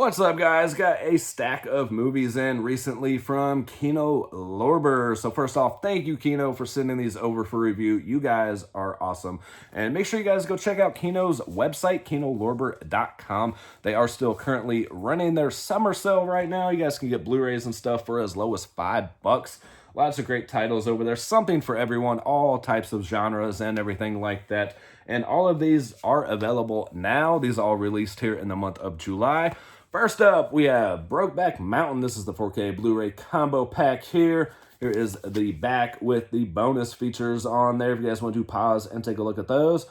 What's up, guys? Got a stack of movies in recently from Kino Lorber. So first off, thank you, Kino, for sending these over for review. You guys are awesome. And make sure you guys go check out Kino's website, kinolorber.com. They are still currently running their summer sale right now. You guys can get Blu-rays and stuff for as low as $5. Lots of great titles over there. Something for everyone, all types of genres and everything like that. And all of these are available now. These all released here in the month of July. First up, we have Brokeback Mountain. This is the 4K Blu-ray combo pack here. Here is the back with the bonus features on there if you guys want to pause and take a look at those.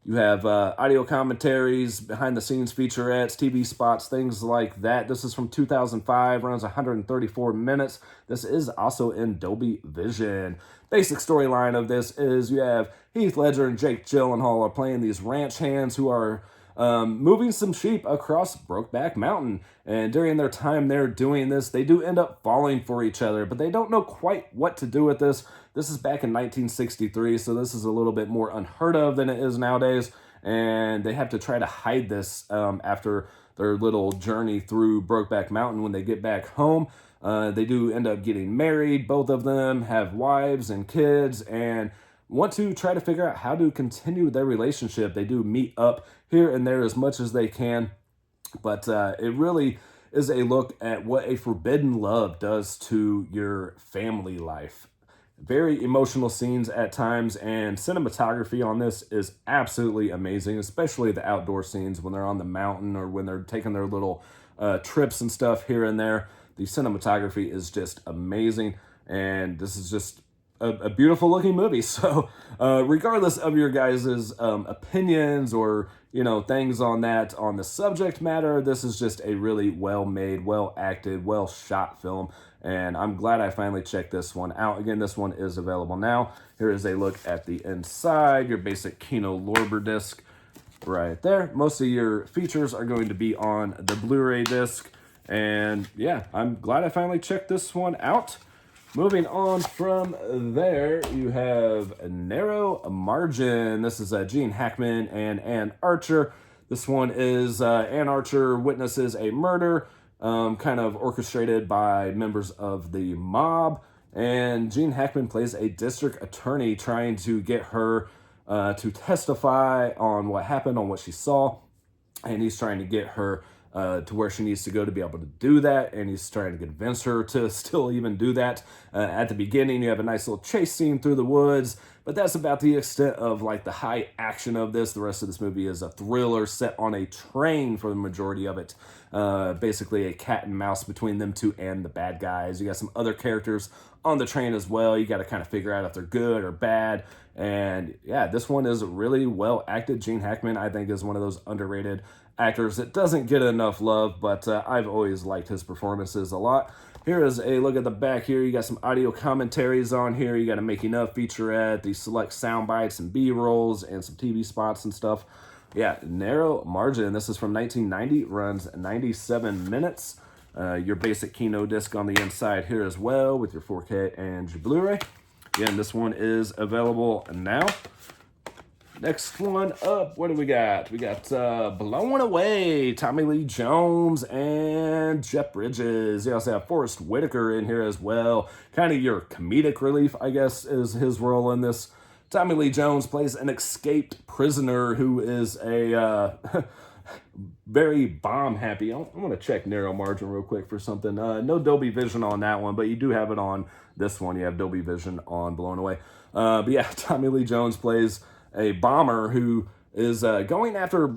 You have audio commentaries, behind-the-scenes featurettes, TV spots, things like that. This is from 2005, runs 134 minutes. This is also in Dolby Vision. Basic storyline of this is you have Heath Ledger and Jake Gyllenhaal are playing these ranch hands who are moving some sheep across Brokeback Mountain. And during their time there doing this, they do end up falling for each other, but they don't know quite what to do with this. This is back in 1963, so this is a little bit more unheard of than it is nowadays. And they have to try to hide this after their little journey through Brokeback Mountain. When they get back home, they do end up getting married. Both of them have wives and kids and want to try to figure out how to continue their relationship. They do meet up here and there as much as they can, but it really is a look at what a forbidden love does to your family life. Very emotional scenes at times, and cinematography on this is absolutely amazing, especially the outdoor scenes when they're on the mountain or when they're taking their little trips and stuff here and there. The cinematography is just amazing, and this is just a beautiful looking movie. So regardless of your guys' opinions or things on the subject matter, this is just a really well made, well acted, well shot film, and I'm glad I finally checked this one out. Again, this one is available now. Here is a look at the inside. Your basic Kino Lorber disc right there. Most of your features are going to be on the Blu-ray disc, and yeah, I'm glad I finally checked this one out. Moving on from there, you have Narrow Margin. This is Gene Hackman and Ann Archer. This one is Ann Archer witnesses a murder kind of orchestrated by members of the mob. And Gene Hackman plays a district attorney trying to get her to testify on what happened, on what she saw. And he's trying to get her to where she needs to go to be able to do that, and he's trying to convince her to still even do that. At the beginning, you have a nice little chase scene through the woods, but that's about the extent of like the high action of this. The rest of this movie is a thriller set on a train for the majority of it. Basically a cat and mouse between them two and the bad guys. You got some other characters on the train as well. You got to kind of figure out if they're good or bad. And yeah, this one is really well acted. Gene Hackman, I think, is one of those underrated actors that doesn't get enough love, but I've always liked his performances a lot. Here is a look at the back here. You got some audio commentaries on here. You got a making of featurette, the select sound bites and B-rolls, and some TV spots and stuff. Yeah, Narrow Margin. This is from 1990, runs 97 minutes. Your basic Kino disc on the inside here as well with your 4K and your Blu-ray. Again, this one is available now. Next one up, what do we got? We got Blown Away, Tommy Lee Jones and Jeff Bridges. You also have Forrest Whitaker in here as well. Kind of your comedic relief, I guess, is his role in this. Tommy Lee Jones plays an escaped prisoner who is a very bomb-happy. I'm going to check Narrow Margin real quick for something. No Dolby Vision on that one, but you do have it on this one. You have Dolby Vision on Blown Away. But yeah, Tommy Lee Jones plays a bomber who is going after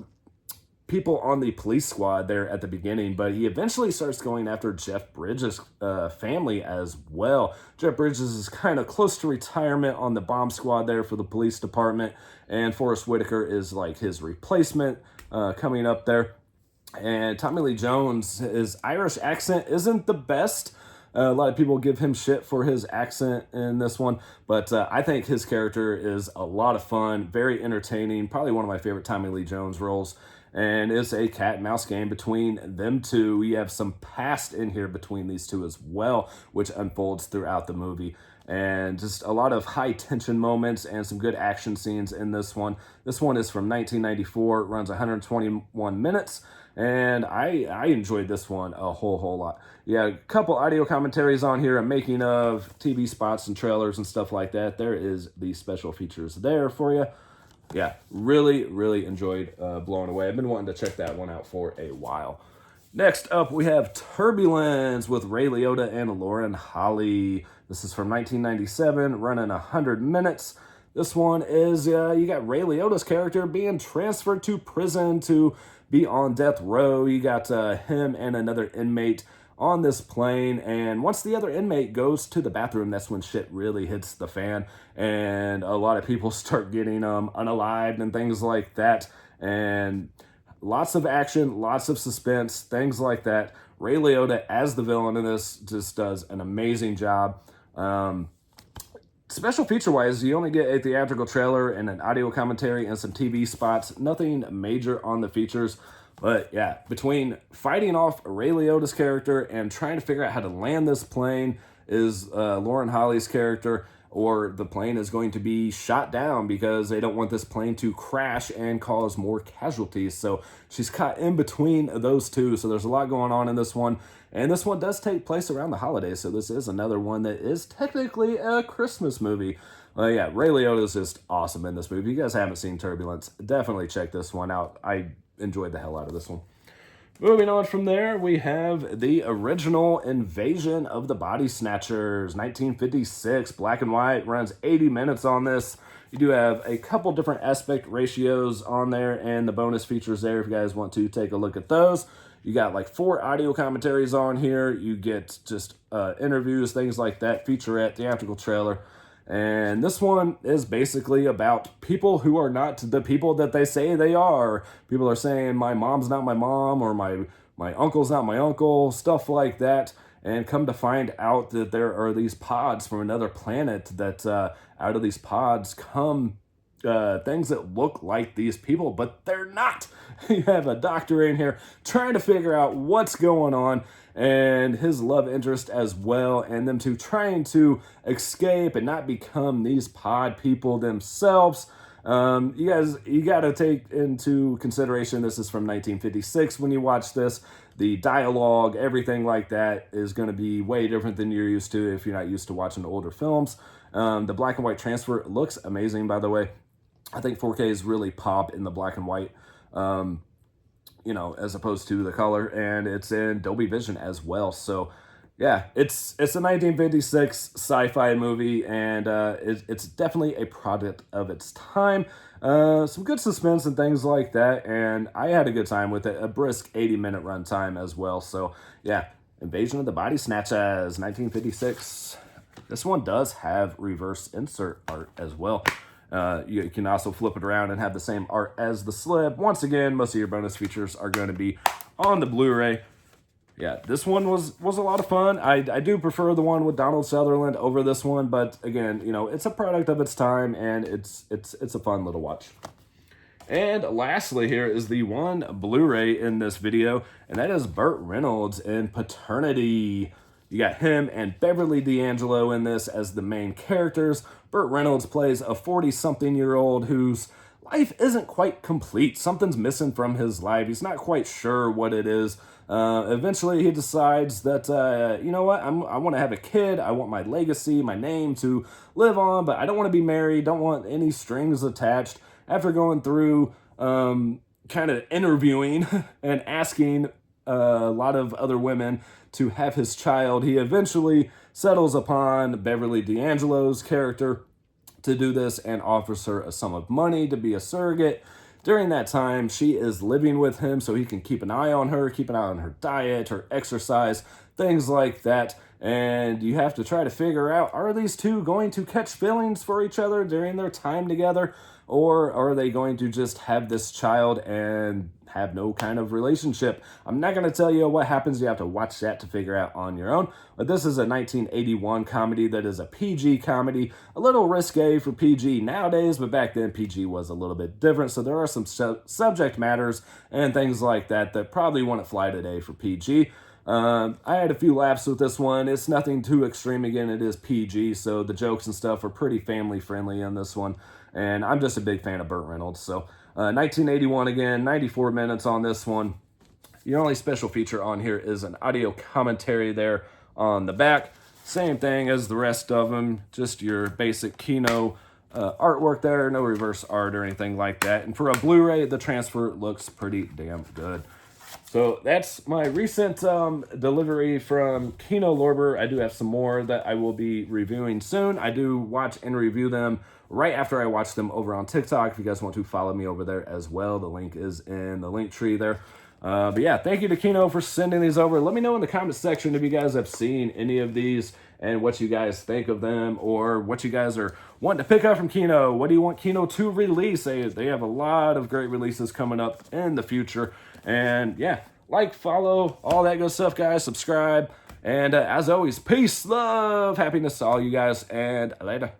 people on the police squad there at the beginning, but he eventually starts going after Jeff Bridges' family as well. Jeff Bridges is kind of close to retirement on the bomb squad there for the police department, and Forrest Whitaker is like his replacement coming up there. And Tommy Lee Jones, his Irish accent isn't the best. A lot of people give him shit for his accent in this one, but I think his character is a lot of fun, very entertaining, probably one of my favorite Tommy Lee Jones roles, and it's a cat and mouse game between them two. We have some past in here between these two as well, which unfolds throughout the movie, and just a lot of high tension moments and some good action scenes in this one. This one is from 1994, runs 121 minutes, and I enjoyed this one a whole lot. Yeah, a couple audio commentaries on here, a making of, TV spots and trailers and stuff like that. There is the special features there for you. Yeah, really enjoyed Blown Away. I've been wanting to check that one out for a while. Next up, we have Turbulence with Ray Liotta and Lauren Holly. This is from 1997, running 100 minutes. This one is, you got Ray Liotta's character being transferred to prison to be on death row. You got him and another inmate on this plane, and once the other inmate goes to the bathroom, that's when shit really hits the fan, and a lot of people start getting unalived and things like that, and lots of action, lots of suspense, things like that. Ray Liotta as the villain in this just does an amazing job. Special feature-wise, you only get a theatrical trailer and an audio commentary and some TV spots. Nothing major on the features. But yeah, between fighting off Ray Liotta's character and trying to figure out how to land this plane is Lauren Holly's character, or the plane is going to be shot down because they don't want this plane to crash and cause more casualties. So she's caught in between those two. So there's a lot going on in this one. And this one does take place around the holidays. So this is another one that is technically a Christmas movie. Yeah, Ray Liotta is just awesome in this movie. If you guys haven't seen Turbulence, definitely check this one out. I enjoyed the hell out of this one. Moving on from there, we have the original Invasion of the Body Snatchers, 1956, black and white, runs 80 minutes on this. You do have a couple different aspect ratios on there and the bonus features there if you guys want to take a look at those. You got like 4 audio commentaries on here. You get just interviews, things like that, featurette, theatrical trailer. And this one is basically about people who are not the people that they say they are. People are saying, my mom's not my mom, or my uncle's not my uncle, stuff like that. And come to find out that there are these pods from another planet that out of these pods come things that look like these people, but they're not. You have a doctor in here trying to figure out what's going on, and his love interest as well, and them two trying to escape and not become these pod people themselves. You got to take into consideration this is from 1956 when you watch this. The dialogue, everything like that is going to be way different than you're used to if you're not used to watching older films. The black and white transfer looks amazing, by the way. I think 4K is really pop in the black and white, as opposed to the color, and it's in Dolby Vision as well. So yeah, it's a 1956 sci-fi movie, and it's definitely a product of its time. Some good suspense and things like that, and I had a good time with it. A brisk 80-minute runtime as well. So yeah, Invasion of the Body Snatchers, 1956. This one does have reverse insert art as well. You can also flip it around and have the same art as the slip. Once again, most of your bonus features are going to be on the Blu-ray. Yeah, this one was a lot of fun. I do prefer the one with Donald Sutherland over this one, but again, it's a product of its time, and it's a fun little watch. And lastly here is the one Blu-ray in this video, and that is Burt Reynolds in Paternity. You got him and Beverly D'Angelo in this as the main characters. Burt Reynolds plays a 40-something-year-old whose life isn't quite complete. Something's missing from his life. He's not quite sure what it is. Eventually, he decides that, you know what, I want to have a kid. I want my legacy, my name to live on, but I don't want to be married. Don't want any strings attached. After going through kind of interviewing and asking a lot of other women to have his child, he eventually settles upon Beverly D'Angelo's character to do this and offers her a sum of money to be a surrogate. During that time, she is living with him so he can keep an eye on her, keep an eye on her diet, her exercise, things like that. And you have to try to figure out, are these two going to catch feelings for each other during their time together? Or are they going to just have this child and have no kind of relationship? I'm not going to tell you what happens. You have to watch that to figure out on your own. But this is a 1981 comedy that is a PG comedy. A little risque for PG nowadays, but back then PG was a little bit different. So there are some subject matters and things like that that probably wouldn't fly today for PG. I had a few laughs with this one. It's nothing too extreme. Again, it is PG, so the jokes and stuff are pretty family friendly in this one. And I'm just a big fan of Burt Reynolds. So 1981 again, 94 minutes on this one. Your only special feature on here is an audio commentary there on the back. Same thing as the rest of them, just your basic Kino artwork there, no reverse art or anything like that. And for a Blu-ray, the transfer looks pretty damn good. So that's my recent delivery from Kino Lorber. I do have some more that I will be reviewing soon. I do watch and review them right after I watch them over on TikTok. If you guys want to follow me over there as well, the link is in the link tree there. But yeah, thank you to Kino for sending these over. Let me know in the comment section if you guys have seen any of these and what you guys think of them, or what you guys are wanting to pick up from Kino. What do you want Kino to release? They have a lot of great releases coming up in the future. And yeah, like, follow, all that good stuff, guys. Subscribe. And as always, peace, love, happiness to all you guys, and later.